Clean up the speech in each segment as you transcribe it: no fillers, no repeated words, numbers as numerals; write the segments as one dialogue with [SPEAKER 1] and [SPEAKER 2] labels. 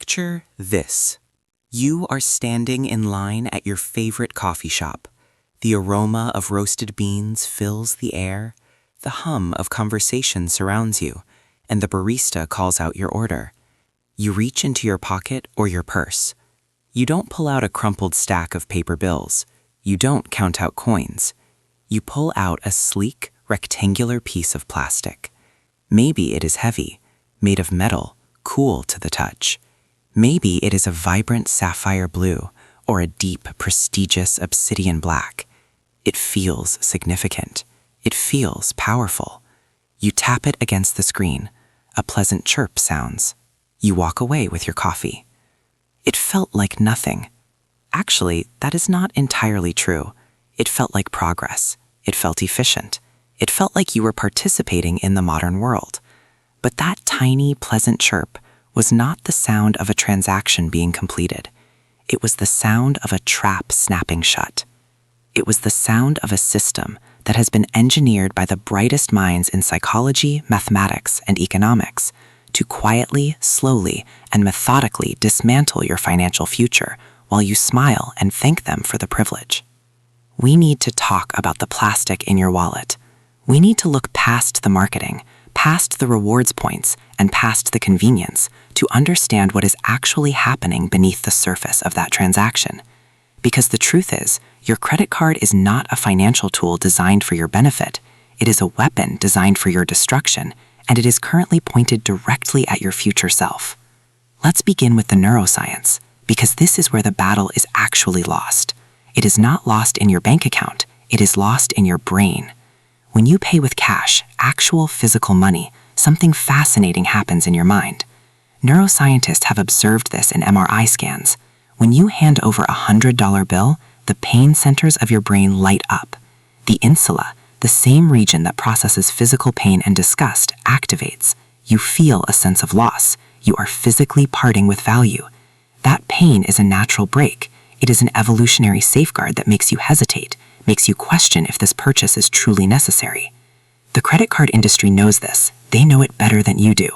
[SPEAKER 1] Picture this. You are standing in line at your favorite coffee shop. The aroma of roasted beans fills the air, the hum of conversation surrounds you, and the barista calls out your order. You reach into your pocket or your purse. You don't pull out a crumpled stack of paper bills. You don't count out coins. You pull out a sleek, rectangular piece of plastic. Maybe it is heavy, made of metal, cool to the touch. Maybe it is a vibrant sapphire blue or a deep, prestigious obsidian black. It feels significant. It feels powerful. You tap it against the screen. A pleasant chirp sounds. You walk away with your coffee. It felt like nothing. Actually, that is not entirely true. It felt like progress. It felt efficient. It felt like you were participating in the modern world. But that tiny, pleasant chirp was not the sound of a transaction being completed. It was the sound of a trap snapping shut. It was the sound of a system that has been engineered by the brightest minds in psychology, mathematics, and economics to quietly, slowly, and methodically dismantle your financial future while you smile and thank them for the privilege. We need to talk about the plastic in your wallet. We need to look past the marketing, past the rewards points, and past the convenience to understand what is actually happening beneath the surface of that transaction. Because the truth is, your credit card is not a financial tool designed for your benefit. It is a weapon designed for your destruction, and it is currently pointed directly at your future self. Let's begin with the neuroscience, because this is where the battle is actually lost. It is not lost in your bank account, it is lost in your brain. When you pay with cash, actual physical money, something fascinating happens in your mind. Neuroscientists have observed this in MRI scans. When you hand over a $100 bill, the pain centers of your brain light up. The insula, the same region that processes physical pain and disgust, activates. You feel a sense of loss. You are physically parting with value. That pain is a natural break. It is an evolutionary safeguard that makes you hesitate, makes you question if this purchase is truly necessary. The credit card industry knows this. They know it better than you do.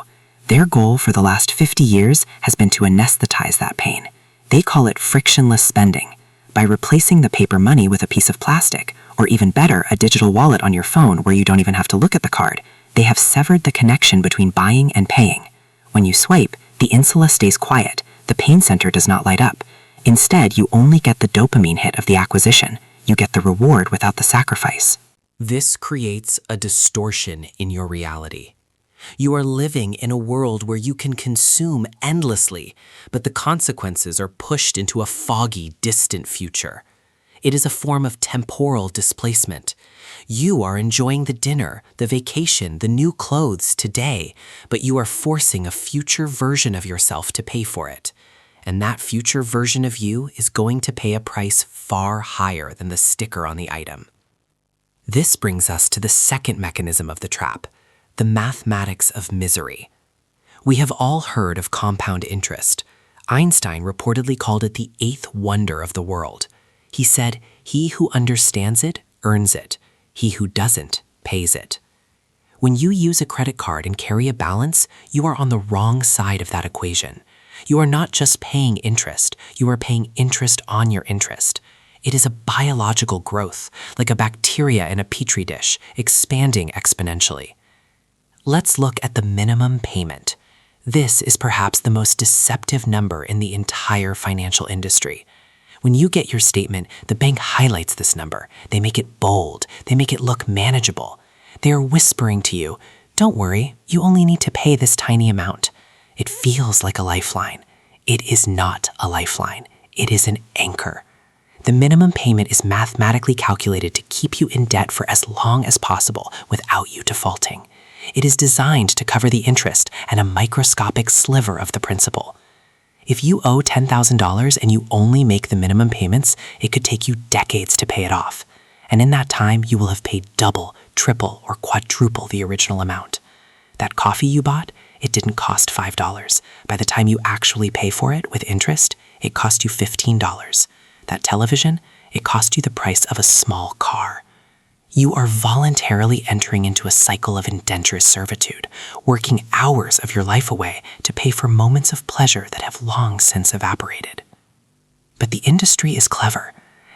[SPEAKER 1] Their goal for the last 50 years has been to anesthetize that pain. They call it frictionless spending. By replacing the paper money with a piece of plastic, or even better, a digital wallet on your phone where you don't even have to look at the card, they have severed the connection between buying and paying. When you swipe, the insula stays quiet. The pain center does not light up. Instead, you only get the dopamine hit of the acquisition. You get the reward without the sacrifice.
[SPEAKER 2] This creates a distortion in your reality. You are living in a world where you can consume endlessly, but the consequences are pushed into a foggy, distant future. It is a form of temporal displacement. You are enjoying the dinner, the vacation, the new clothes today, but you are forcing a future version of yourself to pay for it. And that future version of you is going to pay a price far higher than the sticker on the item. This brings us to the second mechanism of the trap, the mathematics of misery. We have all heard of compound interest. Einstein reportedly called it the eighth wonder of the world. He said, "He who understands it earns it. He who doesn't pays it." When you use a credit card and carry a balance, you are on the wrong side of that equation. You are not just paying interest, you are paying interest on your interest. It is a biological growth, like a bacteria in a petri dish, expanding exponentially. Let's look at the minimum payment. This is perhaps the most deceptive number in the entire financial industry. When you get your statement, the bank highlights this number. They make it bold. They make it look manageable. They are whispering to you, "Don't worry, you only need to pay this tiny amount." It feels like a lifeline. It is not a lifeline. It is an anchor. The minimum payment is mathematically calculated to keep you in debt for as long as possible without you defaulting. It is designed to cover the interest and a microscopic sliver of the principal. If you owe $10,000 and you only make the minimum payments, it could take you decades to pay it off. And in that time, you will have paid double, triple, or quadruple the original amount. That coffee you bought, it didn't cost $5. By the time you actually pay for it with interest, it cost you $15. That television, it cost you the price of a small car. You are voluntarily entering into a cycle of indentured servitude, working hours of your life away to pay for moments of pleasure that have long since evaporated. But the industry is clever.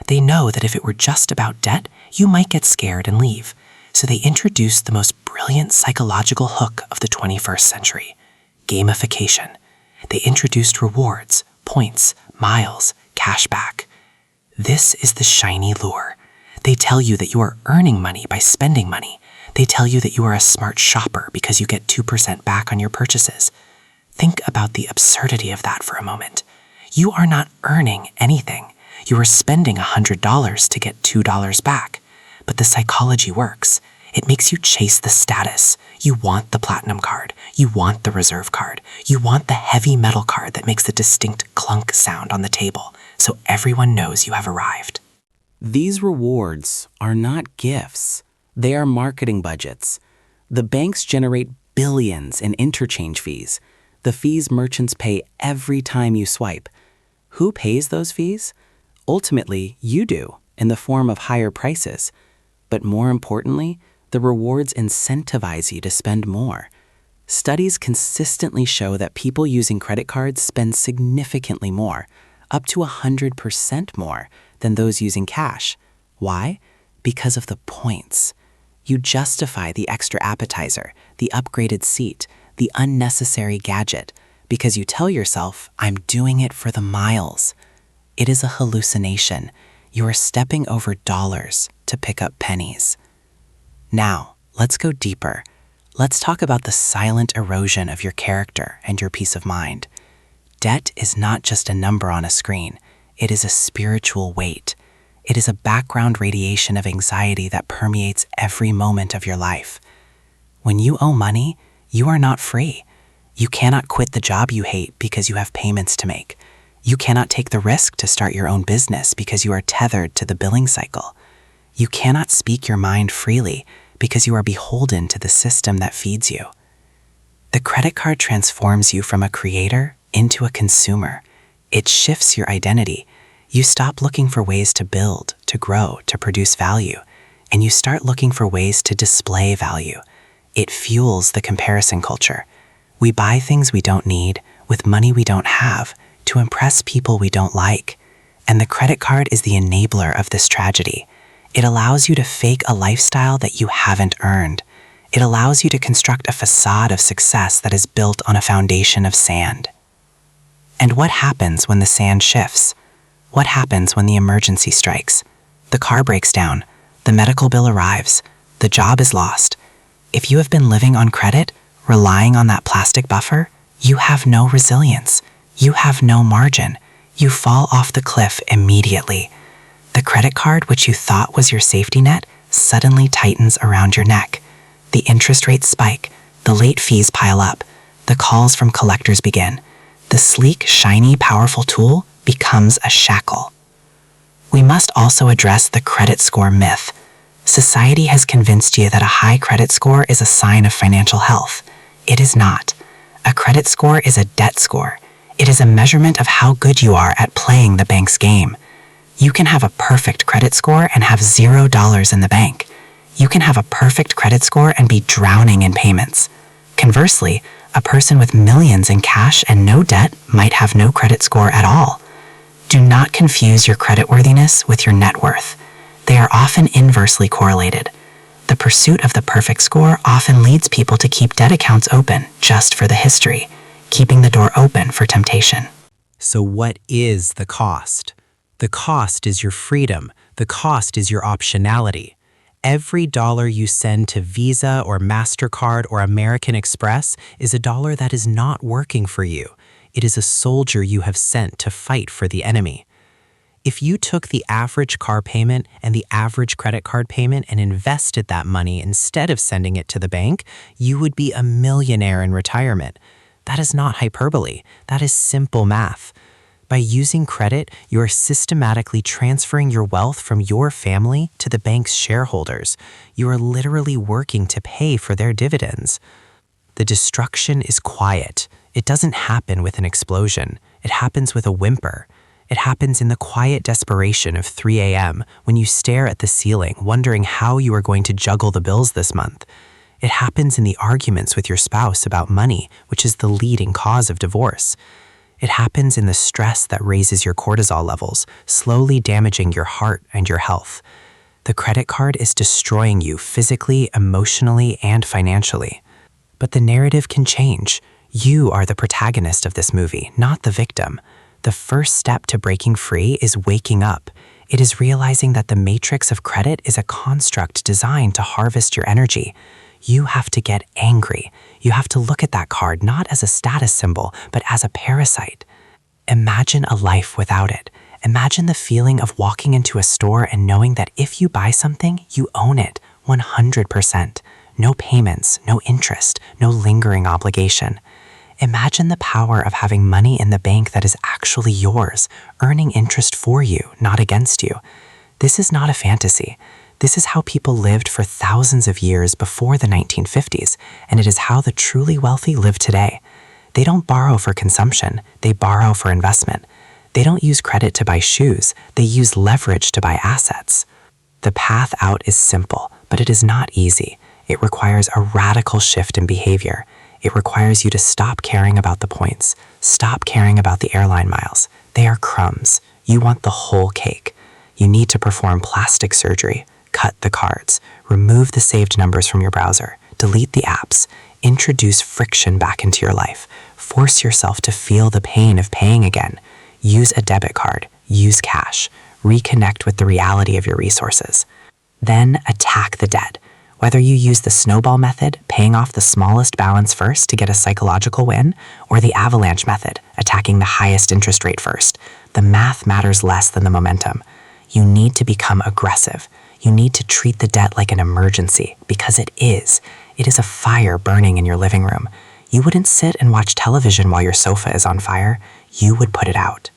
[SPEAKER 2] They know that if it were just about debt, you might get scared and leave. So they introduced the most brilliant psychological hook of the 21st century: gamification. They introduced rewards, points, miles, cashback. This is the shiny lure. They tell you that you are earning money by spending money. They tell you that you are a smart shopper because you get 2% back on your purchases. Think about the absurdity of that for a moment. You are not earning anything. You are spending $100 to get $2 back. But the psychology works. It makes you chase the status. You want the platinum card. You want the reserve card. You want the heavy metal card that makes the distinct clunk sound on the table, so everyone knows you have arrived.
[SPEAKER 1] These rewards are not gifts. They are marketing budgets. The banks generate billions in interchange fees, the fees merchants pay every time you swipe. Who pays those fees? Ultimately, you do, in the form of higher prices. But more importantly, the rewards incentivize you to spend more. Studies consistently show that people using credit cards spend significantly more, up to 100% more, than those using cash. Why? Because of the points. You justify the extra appetizer, the upgraded seat, the unnecessary gadget, because you tell yourself, I'm doing it for the miles. It is a hallucination. You are stepping over dollars to pick up pennies. Now, let's go deeper. Let's talk about the silent erosion of your character and your peace of mind. Debt is not just a number on a screen. It is a spiritual weight. It is a background radiation of anxiety that permeates every moment of your life. When you owe money, you are not free. You cannot quit the job you hate because you have payments to make. You cannot take the risk to start your own business because you are tethered to the billing cycle. You cannot speak your mind freely because you are beholden to the system that feeds you. The credit card transforms you from a creator into a consumer. It shifts your identity. You stop looking for ways to build, to grow, to produce value, and you start looking for ways to display value. It fuels the comparison culture. We buy things we don't need with money we don't have to impress people we don't like. And the credit card is the enabler of this tragedy. It allows you to fake a lifestyle that you haven't earned. It allows you to construct a facade of success that is built on a foundation of sand. And what happens when the sand shifts? What happens when the emergency strikes? The car breaks down, the medical bill arrives, the job is lost. If you have been living on credit, relying on that plastic buffer, you have no resilience. You have no margin. You fall off the cliff immediately. The credit card, which you thought was your safety net, suddenly tightens around your neck. The interest rates spike, the late fees pile up, the calls from collectors begin. The sleek, shiny, powerful tool becomes a shackle. We must also address the credit score myth. Society has convinced you that a high credit score is a sign of financial health. It is not. A credit score is a debt score. It is a measurement of how good you are at playing the bank's game. You can have a perfect credit score and have $0 in the bank. You can have a perfect credit score and be drowning in payments. Conversely, a person with millions in cash and no debt might have no credit score at all. Do not confuse your creditworthiness with your net worth. They are often inversely correlated. The pursuit of the perfect score often leads people to keep debt accounts open just for the history, keeping the door open for temptation.
[SPEAKER 2] So what is the cost? The cost is your freedom. The cost is your optionality. Every dollar you send to Visa or MasterCard or American Express is a dollar that is not working for you. It is a soldier you have sent to fight for the enemy. If you took the average car payment and the average credit card payment and invested that money instead of sending it to the bank, you would be a millionaire in retirement. That is not hyperbole. That is simple math. By using credit, you are systematically transferring your wealth from your family to the bank's shareholders. You are literally working to pay for their dividends. The destruction is quiet. It doesn't happen with an explosion. It happens with a whimper. It happens in the quiet desperation of 3 a.m. when you stare at the ceiling, wondering how you are going to juggle the bills this month. It happens in the arguments with your spouse about money, which is the leading cause of divorce. It happens in the stress that raises your cortisol levels, slowly damaging your heart and your health. The credit card is destroying you physically, emotionally, and financially. But the narrative can change. You are the protagonist of this movie, not the victim. The first step to breaking free is waking up. It is realizing that the matrix of credit is a construct designed to harvest your energy. You have to get angry. You have to look at that card not as a status symbol, but as a parasite. Imagine a life without it. Imagine the feeling of walking into a store and knowing that if you buy something, you own it 100%. No payments, no interest, no lingering obligation. Imagine the power of having money in the bank that is actually yours, earning interest for you, not against you. This is not a fantasy. This is how people lived for thousands of years before the 1950s, and it is how the truly wealthy live today. They don't borrow for consumption, they borrow for investment. They don't use credit to buy shoes, they use leverage to buy assets. The path out is simple, but it is not easy. It requires a radical shift in behavior. It requires you to stop caring about the points. Stop caring about the airline miles. They are crumbs. You want the whole cake. You need to perform plastic surgery, cut the cards, remove the saved numbers from your browser, delete the apps, introduce friction back into your life, force yourself to feel the pain of paying again. Use a debit card, use cash, reconnect with the reality of your resources. Then attack the debt. Whether you use the snowball method, paying off the smallest balance first to get a psychological win, or the avalanche method, attacking the highest interest rate first, the math matters less than the momentum. You need to become aggressive. You need to treat the debt like an emergency, because it is. It is a fire burning in your living room. You wouldn't sit and watch television while your sofa is on fire. You would put it out.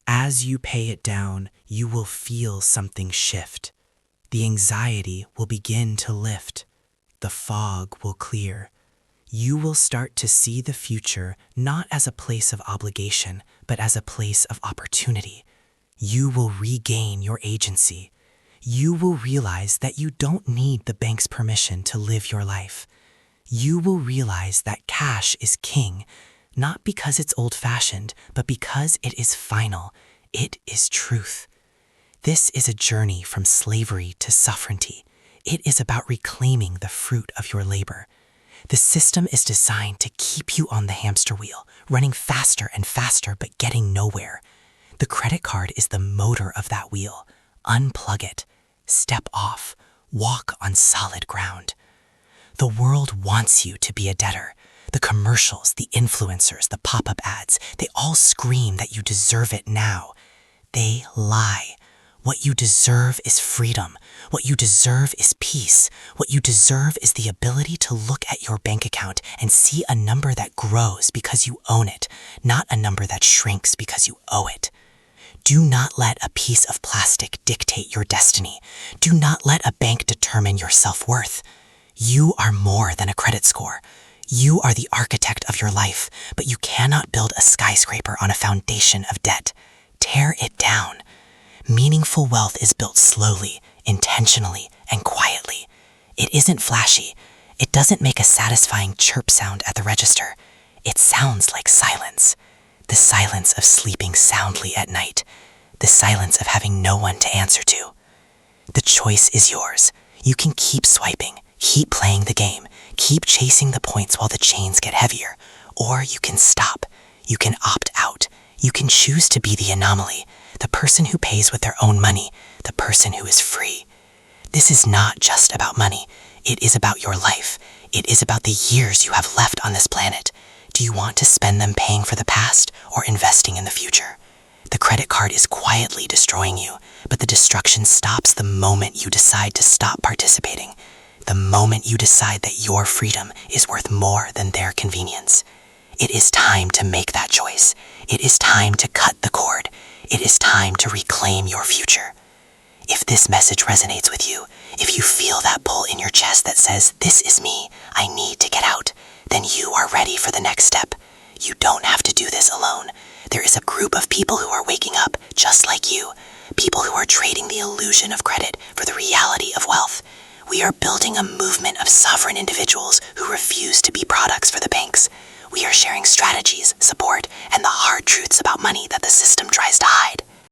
[SPEAKER 1] As you pay it down, you will feel something shift. The anxiety will begin to lift. The fog will clear. You will start to see the future not as a place of obligation, but as a place of opportunity. You will regain your agency. You will realize that you don't need the bank's permission to live your life. You will realize that cash is king, not because it's old-fashioned, but because it is final. It is truth. This is a journey from slavery to sovereignty. It is about reclaiming the fruit of your labor. The system is designed to keep you on the hamster wheel, running faster and faster but getting nowhere. The credit card is the motor of that wheel. Unplug it. Step off. Walk on solid ground. The world wants you to be a debtor. The commercials, the influencers, the pop-up ads, they all scream that you deserve it now. They lie. What you deserve is freedom. What you deserve is peace. What you deserve is the ability to look at your bank account and see a number that grows because you own it, not a number that shrinks because you owe it. Do not let a piece of plastic dictate your destiny. Do not let a bank determine your self-worth. You are more than a credit score. You are the architect of your life, but you cannot build a skyscraper on a foundation of debt. Tear it down. Meaningful wealth is built slowly, intentionally, and quietly. It isn't flashy. It doesn't make a satisfying chirp sound at the register. It sounds like silence. The silence of sleeping soundly at night. The silence of having no one to answer to. The choice is yours. You can keep swiping, keep playing the game, keep chasing the points while the chains get heavier. Or you can stop. You can opt out. You can choose to be the anomaly, the person who pays with their own money, the person who is free. This is not just about money. It is about your life. It is about the years you have left on this planet. Do you want to spend them paying for the past or investing in the future? The credit card is quietly destroying you, but the destruction stops the moment you decide to stop participating. The moment you decide that your freedom is worth more than their convenience. It is time to make that choice. It is time to cut the cord. It is time to reclaim your future. If this message resonates with you, if you feel that pull in your chest that says, "This is me, I need to get out," then you are ready for the next step. You don't have to do this alone.
[SPEAKER 3] There is a group of people who are waking up, just like you. People who are trading the illusion of credit for the reality of wealth. We are building a movement of sovereign individuals who refuse to be products for the banks. We are sharing strategies, support, and the hard truths about money that the system tries to